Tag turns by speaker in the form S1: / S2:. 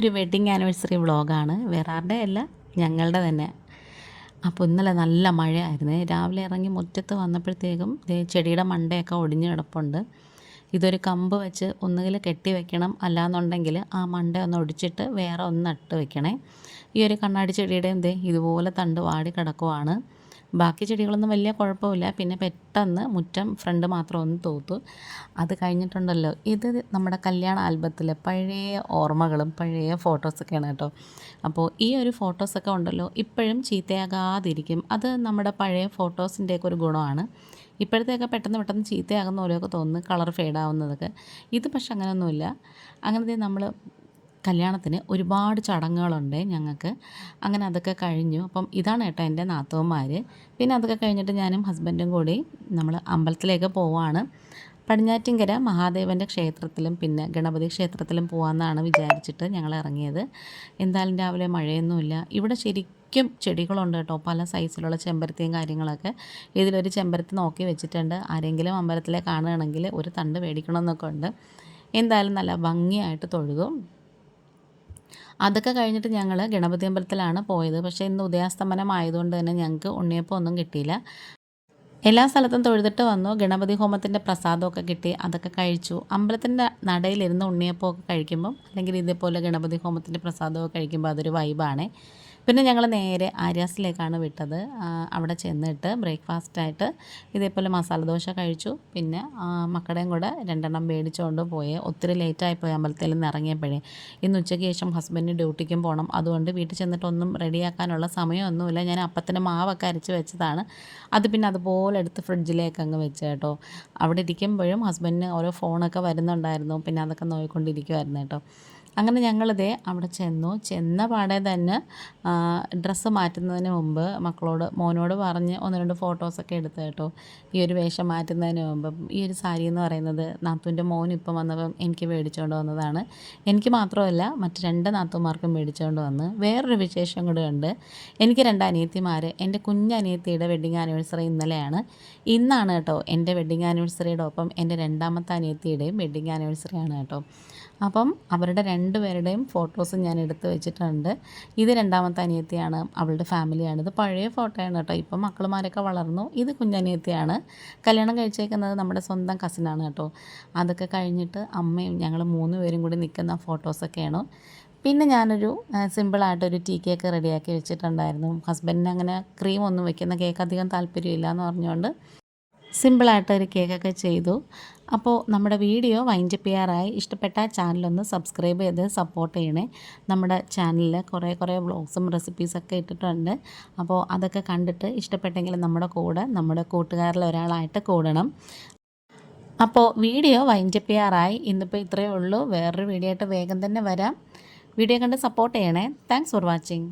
S1: ഇന്നൊരു wedding anniversary വ്ളോഗാണ്. വേറെ ആരുടെ അല്ല, ഞങ്ങളുടെ തന്നെ. അപ്പോൾ ഇന്നലെ നല്ല മഴയായിരുന്നു. രാവിലെ ഇറങ്ങി മുറ്റത്ത് വന്നപ്പോഴത്തേക്കും ചെടിയുടെ മണ്ടയൊക്കെ ഒടിഞ്ഞ് കിടപ്പുണ്ട്. ഇതൊരു കമ്പ് വെച്ച് ഒന്നുകിൽ കെട്ടി വെക്കണം, അല്ലാന്നുണ്ടെങ്കിൽ ആ മണ്ട ഒന്ന് ഒടിച്ചിട്ട് വേറെ ഒന്ന് നട്ട് വെക്കണേ. ഈ ഒരു കണ്ണാടി ചെടിയുടെയും ഇതുപോലെ തണ്ട് വാടി കിടക്കുവാണ്. ബാക്കി ചെടികളൊന്നും വലിയ കുഴപ്പമില്ല. പിന്നെ പെട്ടെന്ന് മുറ്റം ഫ്രണ്ട് മാത്രം ഒന്ന് തൂത്തു. അത് കഴിഞ്ഞിട്ടുണ്ടല്ലോ, ഇത് നമ്മുടെ കല്യാണ ആൽബത്തിലെ പഴയ ഓർമ്മകളും പഴയ ഫോട്ടോസൊക്കെയാണ് കേട്ടോ. അപ്പോൾ ഈ ഒരു ഫോട്ടോസൊക്കെ ഉണ്ടല്ലോ ഇപ്പോഴും ചീത്തയാകാതിരിക്കും. അത് നമ്മുടെ പഴയ ഫോട്ടോസിൻ്റെയൊക്കെ ഒരു ഗുണമാണ്. ഇപ്പോഴത്തെയൊക്കെ പെട്ടെന്ന് ചീത്തയാകുന്ന പോലെയൊക്കെ തോന്നുന്നു, കളർ ഫെയ്ഡാവുന്നതൊക്കെ. ഇത് പക്ഷെ അങ്ങനെയൊന്നുമില്ല. അങ്ങനത്തെ നമ്മൾ കല്യാണത്തിന് ഒരുപാട് ചടങ്ങുകളുണ്ട് ഞങ്ങൾക്ക്. അങ്ങനെ അതൊക്കെ കഴിഞ്ഞു. അപ്പം ഇതാണ് കേട്ടോ എൻ്റെ നാത്തൂന്മാർ. പിന്നെ അതൊക്കെ കഴിഞ്ഞിട്ട് ഞാനും ഹസ്ബൻഡും കൂടി നമ്മൾ അമ്പലത്തിലേക്ക് പോവുകയാണ്. പടിഞ്ഞാറ്റിൻകര മഹാദേവൻ്റെ ക്ഷേത്രത്തിലും പിന്നെ ഗണപതി ക്ഷേത്രത്തിലും പോകാമെന്നാണ് വിചാരിച്ചിട്ട് ഞങ്ങൾ ഇറങ്ങിയത്. എന്തായാലും രാവിലെ മഴയൊന്നുമില്ല. ഇവിടെ ശരിക്കും ചെടികളുണ്ട് കേട്ടോ, പല സൈസിലുള്ള ചെമ്പരത്തിയും കാര്യങ്ങളൊക്കെ. ഇതിലൊരു ചെമ്പരത്തി നോക്കി വെച്ചിട്ടുണ്ട്. ആരെങ്കിലും അമ്പലത്തിലെ കാണുകയാണെങ്കിൽ ഒരു തണ്ട് മേടിക്കണമെന്നൊക്കെ ഉണ്ട്. എന്തായാലും നല്ല ഭംഗിയായിട്ട് തൊഴുതു. അതൊക്കെ കഴിഞ്ഞിട്ട് ഞങ്ങൾ ഗണപതി അമ്പലത്തിലാണ് പോയത്. പക്ഷേ ഇന്ന് ഉദയാസ്തമനം ആയതുകൊണ്ട് തന്നെ ഞങ്ങൾക്ക് ഉണ്ണിയപ്പം ഒന്നും കിട്ടിയില്ല. എല്ലാ സ്ഥലത്തും തൊഴുതിട്ട് വന്നു. ഗണപതി ഹോമത്തിൻ്റെ പ്രസാദമൊക്കെ കിട്ടി, അതൊക്കെ കഴിച്ചു. അമ്പലത്തിൻ്റെ നടയിലിരുന്ന് ഉണ്ണിയപ്പമൊക്കെ കഴിക്കുമ്പം, അല്ലെങ്കിൽ ഇതേപോലെ ഗണപതി ഹോമത്തിൻ്റെ പ്രസാദമൊക്കെ കഴിക്കുമ്പോൾ അതൊരു വൈബാണേ. പിന്നെ ഞങ്ങൾ നേരെ ആര്യാസിലേക്കാണ് വിട്ടത്. അവിടെ ചെന്നിട്ട് ബ്രേക്ക്ഫാസ്റ്റായിട്ട് ഇതേപോലെ മസാല ദോശ കഴിച്ചു. പിന്നെ മക്കളുടെയും കൂടെ 2 മേടിച്ചുകൊണ്ട് പോയി. ഒത്തിരി ലേറ്റായിപ്പോയി അമ്പലത്തിൽ നിന്ന് ഇറങ്ങിയപ്പോഴേ. ഇന്ന് ഉച്ചയ്ക്ക് ശേഷം ഹസ്ബൻഡിന് ഡ്യൂട്ടിക്കും പോകണം. അതുകൊണ്ട് വീട്ടിൽ ചെന്നിട്ടൊന്നും റെഡിയാക്കാനുള്ള സമയമൊന്നുമില്ല. ഞാൻ അപ്പത്തിന് മാവൊക്കെ അരച്ച് വെച്ചതാണ്. അത് പിന്നെ അതുപോലെ എടുത്ത് ഫ്രിഡ്ജിലേക്ക് അങ്ങ് വെച്ച് കേട്ടോ. അവിടെ ഇരിക്കുമ്പോഴും ഹസ്ബൻഡിന് ഓരോ ഫോണൊക്കെ വരുന്നുണ്ടായിരുന്നു. പിന്നെ അതൊക്കെ നോക്കിക്കൊണ്ടിരിക്കുമായിരുന്നു കേട്ടോ. അങ്ങനെ ഞങ്ങളിതേ അവിടെ ചെന്ന പാടെ തന്നെ ഡ്രസ്സ് മാറ്റുന്നതിന് മുമ്പ് മോനോട് പറഞ്ഞ് 1-2 ഫോട്ടോസൊക്കെ എടുത്ത് കേട്ടോ. ഈ ഒരു വേഷം മാറ്റുന്നതിന് മുമ്പ് ഈ ഒരു സാരി എന്ന് പറയുന്നത് നാത്തൂൻ്റെ മോൻ ഇപ്പം വന്നപ്പം എനിക്ക് മേടിച്ചുകൊണ്ട് വന്നതാണ്. എനിക്ക് മാത്രമല്ല മറ്റ് 2 നാത്തൂന്മാർക്കും മേടിച്ചുകൊണ്ട് വന്ന്. വേറൊരു വിശേഷം കൂടെ ഉണ്ട്. എനിക്ക് 2 അനിയത്തിമാർ. എൻ്റെ കുഞ്ഞനിയത്തിയുടെ വെഡ്ഡിങ് ആനിവേഴ്സറി ഇന്നലെയാണ്. ഇന്നാണ് കേട്ടോ എൻ്റെ വെഡ്ഡിങ് ആനിവേഴ്സറിയുടെ ഒപ്പം എൻ്റെ 2ാമത്തെ അനിയത്തിയുടെയും വെഡ്ഡിങ് ആനിവേഴ്സറിയാണ് കേട്ടോ. അപ്പം അവരുടെ 2 പേരുടെയും ഫോട്ടോസ് ഞാൻ എടുത്ത് വെച്ചിട്ടുണ്ട്. ഇത് 2ാമത്തെ അനിയത്തിയാണ്, അവളുടെ ഫാമിലിയാണ്. ഇത് പഴയ ഫോട്ടോയാണ് കേട്ടോ. ഇപ്പം മക്കളുമാരൊക്കെ വളർന്നു. ഇത് കുഞ്ഞനിയത്തിയാണ്. കല്യാണം കഴിച്ചേക്കുന്നത് നമ്മുടെ സ്വന്തം കസിനാണ് കേട്ടോ. അതൊക്കെ കഴിഞ്ഞിട്ട് അമ്മയും ഞങ്ങൾ 3 പേരും കൂടി നിൽക്കുന്ന ഫോട്ടോസൊക്കെയാണ്. പിന്നെ ഞാനൊരു സിമ്പിളായിട്ടൊരു ടീ കേക്ക് റെഡിയാക്കി വെച്ചിട്ടുണ്ടായിരുന്നു. ഹസ്ബൻഡിന് അങ്ങനെ ക്രീമൊന്നും വെക്കുന്ന കേക്ക് അധികം താല്പര്യമില്ല എന്ന് പറഞ്ഞുകൊണ്ട് സിമ്പിളായിട്ടൊരു കേക്കൊക്കെ ചെയ്തു. അപ്പോൾ നമ്മുടെ വീഡിയോ വൈൻഡപ്പ് ചെയ്യാറായി. ഇഷ്ടപ്പെട്ട ചാനലൊന്ന് സബ്സ്ക്രൈബ് ചെയ്ത് സപ്പോർട്ട് ചെയ്യണേ. നമ്മുടെ ചാനലിൽ കുറേ വ്ളോഗ്സും റെസിപ്പീസൊക്കെ ഇട്ടിട്ടുണ്ട്. അപ്പോൾ അതൊക്കെ കണ്ടിട്ട് ഇഷ്ടപ്പെട്ടെങ്കിൽ നമ്മുടെ കൂട്ടുകാരിൽ ഒരാളായിട്ട് കൂടണം. അപ്പോൾ വീഡിയോ വൈൻഡപ്പ് ചെയ്യാറായി. ഇന്നിപ്പോൾ ഇത്രയേ ഉള്ളൂ. വേറൊരു വീഡിയോ ആയിട്ട് വേഗം തന്നെ വരാം. വീഡിയോ കണ്ട് സപ്പോർട്ട് ചെയ്യണേ. Thanks for watching.